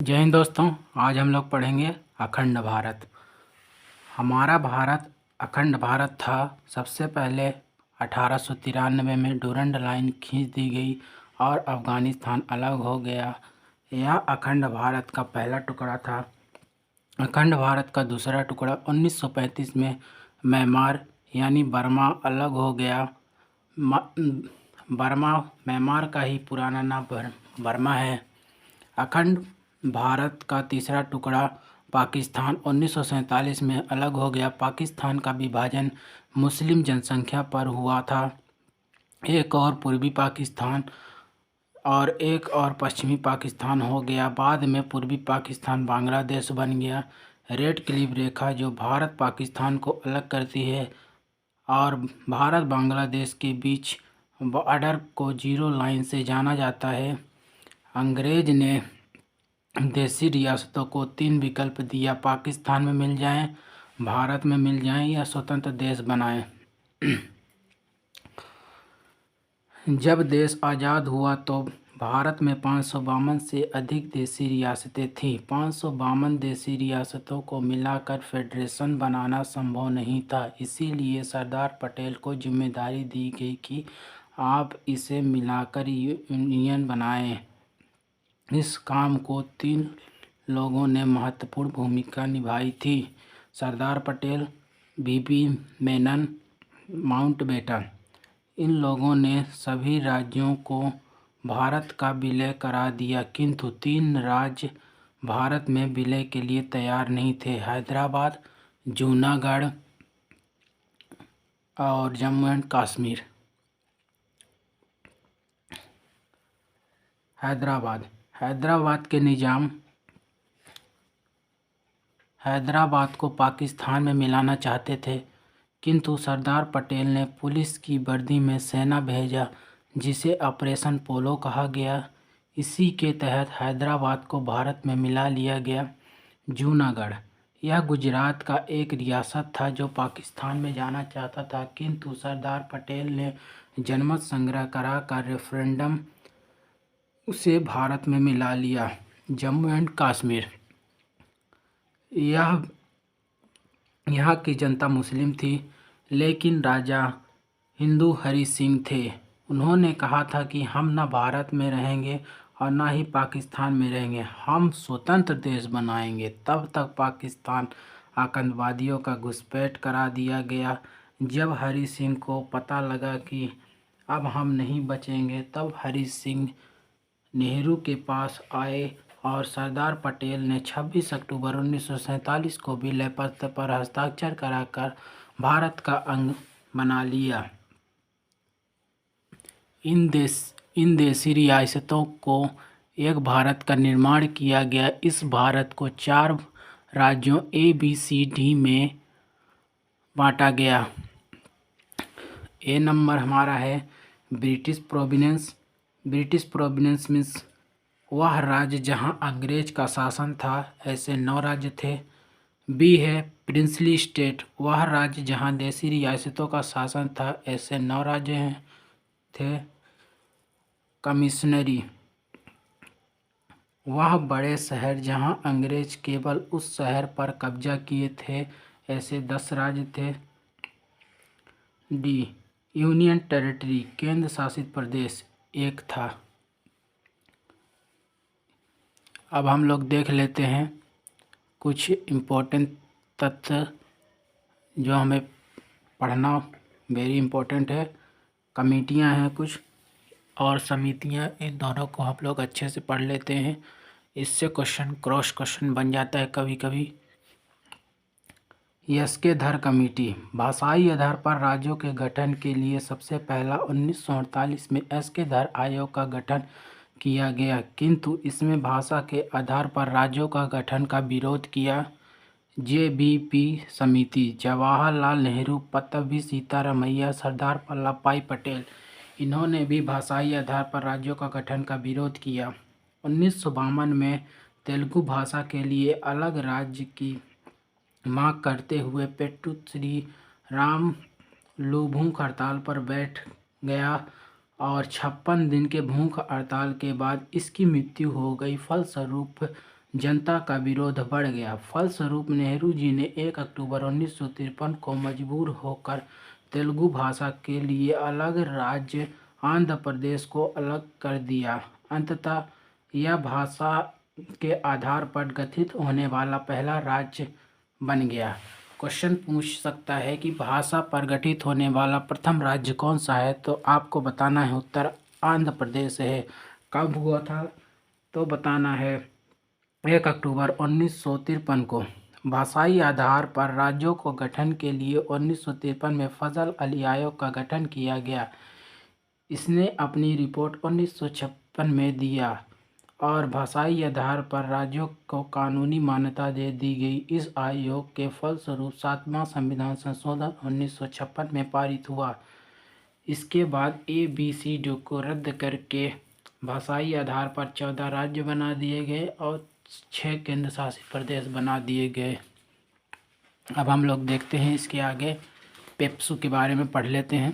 जय हिंद दोस्तों। आज हम लोग पढ़ेंगे अखंड भारत। हमारा भारत अखंड भारत था। सबसे पहले 1893 में डूरंड लाइन खींच दी गई और अफ़गानिस्तान अलग हो गया। यह अखंड भारत का पहला टुकड़ा था। अखंड भारत का दूसरा टुकड़ा 1935 में म्यांमार यानी बर्मा अलग हो गया। बर्मा म्यांमार का ही पुराना नाम बर्मा है। अखंड भारत का तीसरा टुकड़ा पाकिस्तान 1947 में अलग हो गया। पाकिस्तान का विभाजन मुस्लिम जनसंख्या पर हुआ था। एक और पूर्वी पाकिस्तान और एक और पश्चिमी पाकिस्तान हो गया। बाद में पूर्वी पाकिस्तान बांग्लादेश बन गया। रेड क्लिफ रेखा जो भारत पाकिस्तान को अलग करती है और भारत बांग्लादेश के बीच बॉर्डर को जीरो लाइन से जाना जाता है। अंग्रेज ने देशी रियासतों को 3 विकल्प दिया, पाकिस्तान में मिल जाएं, भारत में मिल जाएं या स्वतंत्र देश बनाएं। जब देश आज़ाद हुआ तो भारत में 552 से अधिक देशी रियासतें थीं। 552 देशी रियासतों को मिलाकर फेडरेशन बनाना संभव नहीं था। इसीलिए सरदार पटेल को जिम्मेदारी दी गई कि आप इसे मिलाकर यूनियन बनाएं। इस काम को 3 लोगों ने महत्वपूर्ण भूमिका निभाई थी: सरदार पटेल, वीपी मेनन, माउंटबेटन। इन लोगों ने सभी राज्यों को भारत का विलय करा दिया, किंतु 3 राज्य भारत में विलय के लिए तैयार नहीं थे: हैदराबाद, जूनागढ़ और जम्मू एंड कश्मीर। हैदराबाद के निज़ाम हैदराबाद को पाकिस्तान में मिलाना चाहते थे, किंतु सरदार पटेल ने पुलिस की वर्दी में सेना भेजा जिसे ऑपरेशन पोलो कहा गया। इसी के तहत हैदराबाद को भारत में मिला लिया गया। जूनागढ़ यह गुजरात का एक रियासत था जो पाकिस्तान में जाना चाहता था, किंतु सरदार पटेल ने जनमत संग्रह करा कर रेफरेंडम उसे भारत में मिला लिया। जम्मू एंड कश्मीर यहाँ की जनता मुस्लिम थी, लेकिन राजा हिंदू हरि सिंह थे। उन्होंने कहा था कि हम न भारत में रहेंगे और न ही पाकिस्तान में रहेंगे, हम स्वतंत्र देश बनाएंगे। तब तक पाकिस्तान आतंकवादियों का घुसपैठ करा दिया गया। जब हरि सिंह को पता लगा कि अब हम नहीं बचेंगे, तब हरि सिंह नेहरू के पास आए और सरदार पटेल ने 26 अक्टूबर 1947 को विलय पत्र पर हस्ताक्षर कराकर भारत का अंग बना लिया। इन देशी रियासतों को एक भारत का निर्माण किया गया। इस भारत को 4 राज्यों ABCD में बांटा गया। ए नंबर हमारा है British Providence. British Providence means वह राज्य जहां अंग्रेज का शासन था, ऐसे 9 राज्य थे। बी है प्रिंसली स्टेट, वह राज्य जहां देशी रियासतों का शासन था, ऐसे 9 राज्य थे। कमिश्नरी, वह बड़े शहर जहां अंग्रेज केवल उस शहर पर कब्जा किए थे, ऐसे 10 राज्य थे। डी यूनियन टेरिटरी, केंद्र शासित प्रदेश 1 था। अब हम लोग देख लेते हैं कुछ इम्पोर्टेंट तथ्य जो हमें पढ़ना वेरी इम्पोर्टेंट है। कमेटियां हैं कुछ और समितियां, इन दोनों को हम लोग अच्छे से पढ़ लेते हैं। इससे क्रॉस क्वेश्चन बन जाता है कभी कभी। एसके धर कमेटी, भाषाई आधार पर राज्यों के गठन के लिए सबसे पहला 1948 में एसके धर आयोग का गठन किया गया, किंतु इसमें भाषा के आधार पर राज्यों का गठन का विरोध किया। JBP समिति, जवाहरलाल नेहरू, पट्टभी सीतारामैया, सरदार वल्लभ भाई पटेल, इन्होंने भी भाषाई आधार पर राज्यों का गठन का विरोध किया। 1952 में तेलुगु भाषा के लिए अलग राज्य की मांग करते हुए पेट्टू श्री रामलू भूख हड़ताल पर बैठ गया और 56 दिन के भूख हड़ताल के बाद इसकी मृत्यु हो गई। फलस्वरूप जनता का विरोध बढ़ गया। फलस्वरूप नेहरू जी ने 1 अक्टूबर 1953 को मजबूर होकर तेलुगु भाषा के लिए अलग राज्य आंध्र प्रदेश को अलग कर दिया। अंततः यह भाषा के आधार पर गठित होने वाला पहला राज्य बन गया। क्वेश्चन पूछ सकता है कि भाषा पर गठित होने वाला प्रथम राज्य कौन सा है, तो आपको बताना है उत्तर आंध्र प्रदेश है। कब हुआ था, तो बताना है 1 अक्टूबर 1953 को। भाषाई आधार पर राज्यों को गठन के लिए 1953 में फजल अली आयोग का गठन किया गया। इसने अपनी रिपोर्ट 1956 में दिया और भाषाई आधार पर राज्यों को कानूनी मान्यता दे दी गई। इस आयोग के फलस्वरूप 7वां संविधान संशोधन 1956 में पारित हुआ। इसके बाद ABCD को रद्द करके भाषाई आधार पर 14 राज्य बना दिए गए और 6 केंद्र शासित प्रदेश बना दिए गए। अब हम लोग देखते हैं इसके आगे पेप्सू के बारे में पढ़ लेते हैं।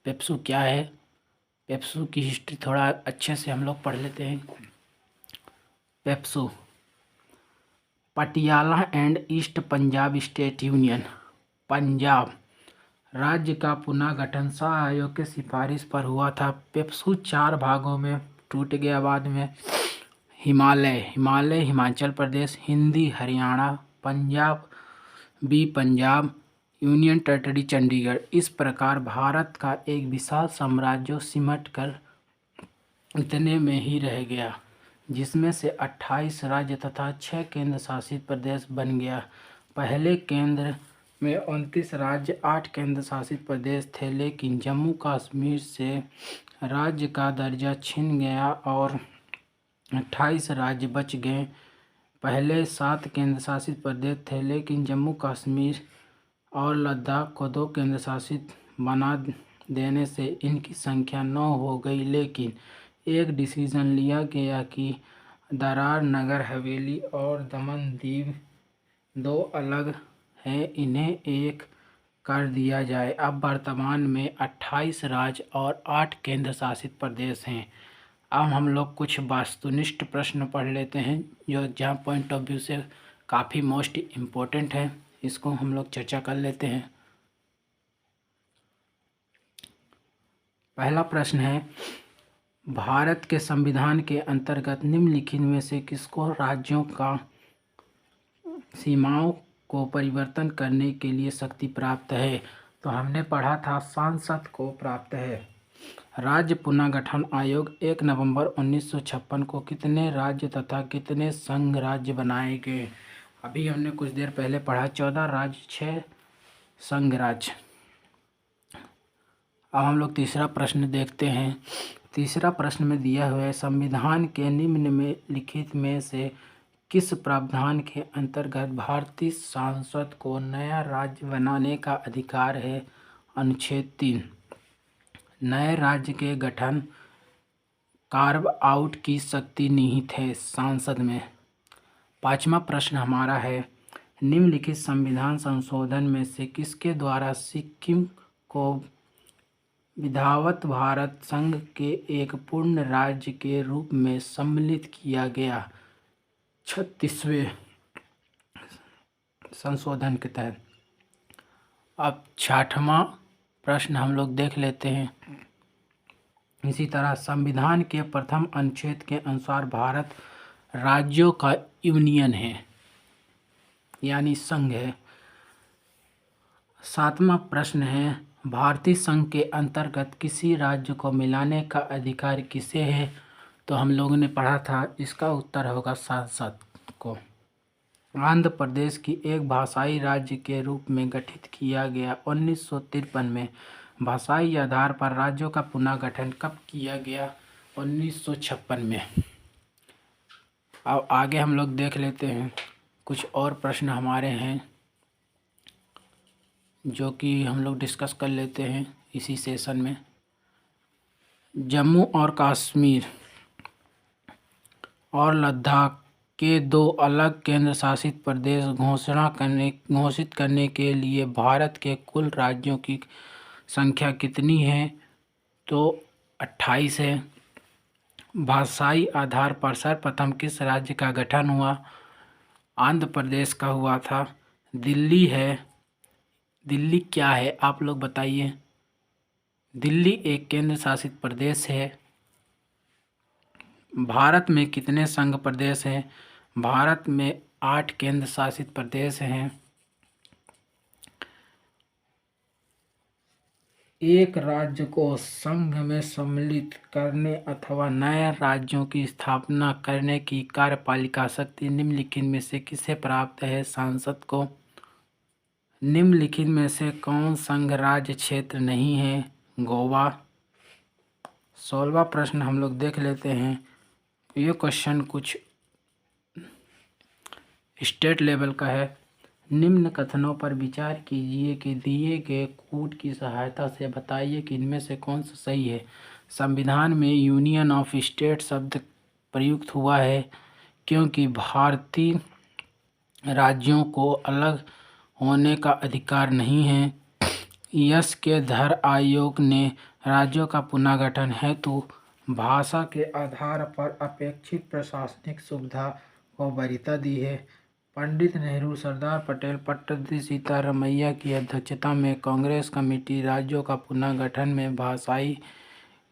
पेप्सू क्या है, पेप्सू की हिस्ट्री थोड़ा अच्छे से हम लोग पढ़ लेते हैं। PEPSU Patiala and east Punjab state union, Punjab राज्य का पुनः गठन शाह आयोग के सिफारिश पर हुआ था। पेप्सू 4 भागों में टूट गया बाद में। Himalaya Himachal Pradesh, Hindi Haryana, Punjab Punjab, union territory Chandigarh. इस प्रकार भारत का एक विशाल साम्राज्य सिमट कर इतने में ही रह गया, जिसमें से 28 राज्य तथा 6 केंद्र शासित प्रदेश बन गया। पहले केंद्र में 29 राज्य 8 केंद्र शासित प्रदेश थे, लेकिन जम्मू कश्मीर से राज्य का दर्जा छिन गया और 28 राज्य बच गए। पहले 7 केंद्र शासित प्रदेश थे, लेकिन जम्मू कश्मीर और लद्दाख को 2 केंद्र शासित बना देने से इनकी संख्या 9 हो गई। लेकिन एक डिसीजन लिया गया कि दादरा नगर हवेली और दमन दीव 2 अलग हैं, इन्हें एक कर दिया जाए। अब वर्तमान में 28 राज्य और 8 केंद्र शासित प्रदेश हैं। अब हम लोग कुछ वस्तुनिष्ठ प्रश्न पढ़ लेते हैं जो एग्जाम पॉइंट ऑफ व्यू से काफ़ी मोस्ट इम्पोर्टेंट है। इसको हम लोग चर्चा कर लेते हैं। पहला प्रश्न है, भारत के संविधान के अंतर्गत निम्नलिखित में से किसको राज्यों का सीमाओं को परिवर्तन करने के लिए शक्ति प्राप्त है? तो हमने पढ़ा था सांसद को प्राप्त है। राज्य पुनर्गठन आयोग 1 नवंबर 1956 को कितने राज्य तथा कितने संघ राज्य बनाए गए? अभी हमने कुछ देर पहले पढ़ा 14 राज्य 6 संघ राज्य। अब हम लोग तीसरा प्रश्न देखते हैं। तीसरा प्रश्न में दिया हुआ है, संविधान के निम्न में लिखित में से किस प्रावधान के अंतर्गत भारतीय संसद को नया राज्य बनाने का अधिकार है? अनुच्छेद 3। नए राज्य के गठन कार्व आउट की शक्ति निहित है संसद में। 5वां प्रश्न हमारा है, निम्नलिखित संविधान संशोधन में से किसके द्वारा सिक्किम को विधावत भारत संघ के एक पूर्ण राज्य के रूप में सम्मिलित किया गया? 36वें संशोधन के तहत। अब 6वां प्रश्न हम लोग देख लेते हैं। इसी तरह संविधान के प्रथम अनुच्छेद के अनुसार भारत राज्यों का यूनियन है, यानी संघ है। 7वां प्रश्न है, भारतीय संघ के अंतर्गत किसी राज्य को मिलाने का अधिकार किसे है? तो हम लोगों ने पढ़ा था, इसका उत्तर होगा सांसद को। आंध्र प्रदेश की एक भाषाई राज्य के रूप में गठित किया गया। 1953 में भाषाई आधार पर राज्यों का पुनः गठन कब किया गया? 1956 में। अब आगे हम लोग देख लेते हैं, कुछ और प्रश्न हमारे हैं जो कि हम लोग डिस्कस कर लेते हैं इसी सेशन में। जम्मू और कश्मीर और लद्दाख के 2 अलग केंद्र शासित प्रदेश घोषित करने के लिए भारत के कुल राज्यों की संख्या कितनी है? तो 28 है। भाषाई आधार पर सर्वप्रथम किस राज्य का गठन हुआ? आंध्र प्रदेश का हुआ था। दिल्ली है। दिल्ली क्या है आप लोग बताइए। दिल्ली एक केंद्र शासित प्रदेश है। भारत में कितने संघ प्रदेश हैं? भारत में 8 केंद्र शासित प्रदेश हैं। एक राज्य को संघ में सम्मिलित करने अथवा नए राज्यों की स्थापना करने की कार्यपालिका शक्ति निम्नलिखित में से किसे प्राप्त है? सांसद को। निम्नलिखित में से कौन संघ राज्य क्षेत्र नहीं है? गोवा। 16वां प्रश्न हम लोग देख लेते हैं। ये क्वेश्चन कुछ स्टेट लेवल का है। निम्न कथनों पर विचार कीजिए कि दिए गए कूट की सहायता से बताइए कि इनमें से कौन सा सही है। संविधान में यूनियन ऑफ स्टेट शब्द प्रयुक्त हुआ है क्योंकि भारतीय राज्यों को अलग होने का अधिकार नहीं है। यस के धर आयोग ने राज्यों का पुनर्गठन हेतु भाषा के आधार पर अपेक्षित प्रशासनिक सुविधा को वरीयता दी है। पंडित नेहरू, सरदार पटेल, पट्टभी सीतारमैया की अध्यक्षता में कांग्रेस कमेटी राज्यों का पुनर्गठन में भाषाई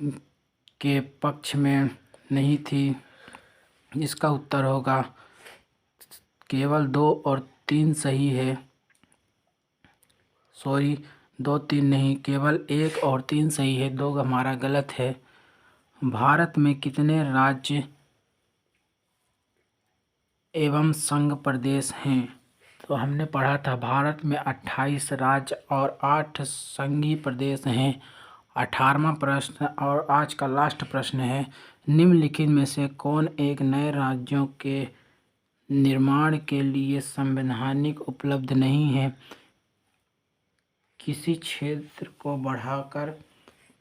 के पक्ष में नहीं थी। इसका उत्तर होगा केवल 2 और 3 सही है। सॉरी, 2 3 नहीं, केवल 1 और 3 सही है, 2 हमारा गलत है। भारत में कितने राज्य एवं संघ प्रदेश हैं? तो हमने पढ़ा था भारत में 28 राज्य और 8 संघीय प्रदेश हैं। 18वां प्रश्न और आज का लास्ट प्रश्न है। निम्नलिखित में से कौन एक नए राज्यों के निर्माण के लिए संवैधानिक उपलब्ध नहीं है? किसी क्षेत्र को बढ़ाकर,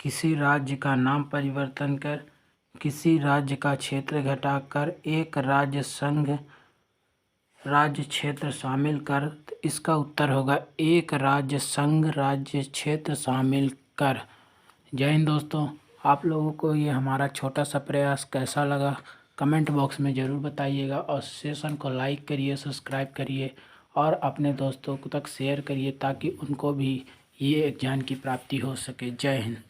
किसी राज्य का नाम परिवर्तन कर, किसी राज्य का क्षेत्र घटाकर, एक राज्य संघ राज्य क्षेत्र शामिल कर। तो इसका उत्तर होगा एक राज्य संघ राज्य क्षेत्र शामिल कर। जय हिंद दोस्तों। आप लोगों को ये हमारा छोटा सा प्रयास कैसा लगा कमेंट बॉक्स में ज़रूर बताइएगा और सेशन को लाइक करिए, सब्सक्राइब करिए और अपने दोस्तों को तक शेयर करिए ताकि उनको भी ये ज्ञान की प्राप्ति हो सके। जय हिंद।